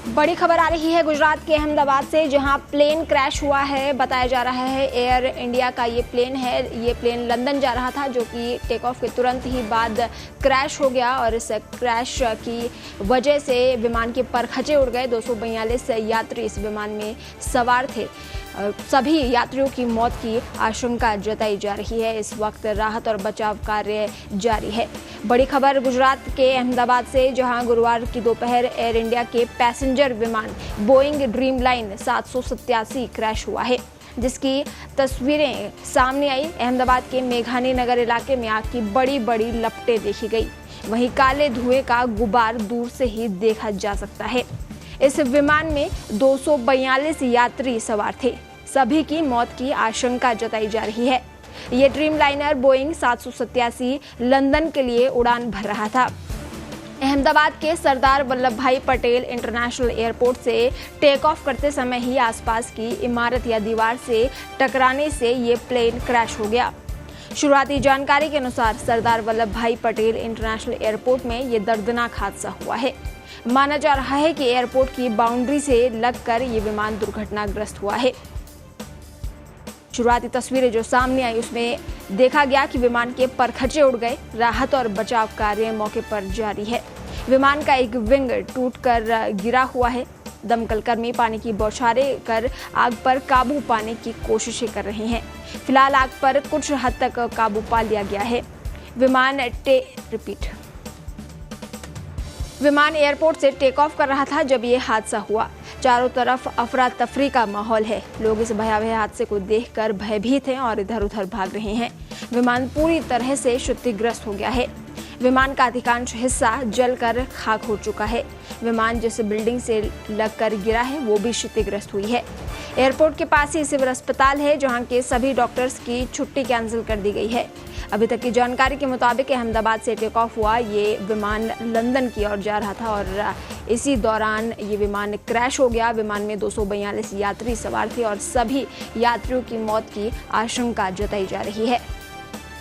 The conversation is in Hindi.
बड़ी खबर आ रही है गुजरात के अहमदाबाद से, जहां प्लेन क्रैश हुआ है। बताया जा रहा है एयर इंडिया का ये प्लेन है। ये प्लेन लंदन जा रहा था, जो कि टेक ऑफ के तुरंत ही बाद क्रैश हो गया और इस क्रैश की वजह से विमान के परखचे उड़ गए। 242 यात्री इस विमान में सवार थे। सभी यात्रियों की मौत की आशंका जताई जा रही है। इस वक्त राहत और बचाव कार्य जारी है। बड़ी खबर गुजरात के अहमदाबाद से, जहां गुरुवार की दोपहर एयर इंडिया के पैसेंजर विमान बोइंग ड्रीमलाइन 787 क्रैश हुआ है, जिसकी तस्वीरें सामने आई। अहमदाबाद के मेघानी नगर इलाके में आग की बड़ी बड़ी लपटें देखी गई। वहीं काले धुएं का गुबार दूर से ही देखा जा सकता है। इस विमान में 242 यात्री सवार थे। सभी की मौत की आशंका जताई जा रही है। ये ड्रीमलाइनर बोइंग 787 लंदन के लिए उड़ान भर रहा था। अहमदाबाद के सरदार वल्लभ भाई पटेल इंटरनेशनल एयरपोर्ट से टेक ऑफ करते समय ही आसपास की इमारत या दीवार से टकराने से ये प्लेन क्रैश हो गया। शुरुआती जानकारी के अनुसार सरदार वल्लभ भाई पटेल इंटरनेशनल एयरपोर्ट में ये दर्दनाक हादसा हुआ है। माना जा रहा है कि एयरपोर्ट की बाउंड्री से लगकर ये विमान दुर्घटनाग्रस्त हुआ है। शुरुआती तस्वीरें जो सामने आई उसमें देखा गया कि विमान के परखचे उड़ गए। राहत और बचाव कार्य मौके पर जारी है। विमान का एक विंग टूटकर गिरा हुआ है। दमकल कर्मी पानी की बौछारें कर आग पर काबू पाने की कोशिशें कर रहे हैं। फिलहाल आग पर कुछ हद तक काबू पा लिया गया है। विमान एयरपोर्ट से टेक ऑफ कर रहा था जब ये हादसा हुआ। चारों तरफ अफरा तफरी का माहौल है। लोग इस भयावह हादसे को देखकर भयभीत हैं और इधर उधर भाग रहे हैं। विमान पूरी तरह से क्षतिग्रस्त हो गया है। विमान का अधिकांश हिस्सा जलकर खाक हो चुका है। विमान जिस बिल्डिंग से लगकर गिरा है वो भी क्षतिग्रस्त हुई है। एयरपोर्ट के पास ही सिविल अस्पताल है, जहां के सभी डॉक्टर्स की छुट्टी कैंसिल कर दी गई है। अभी तक की जानकारी के मुताबिक अहमदाबाद से टेक ऑफ हुआ ये विमान लंदन की ओर जा रहा था और इसी दौरान ये विमान क्रैश हो गया। विमान में 242 यात्री सवार थे और सभी यात्रियों की मौत की आशंका जताई जा रही है।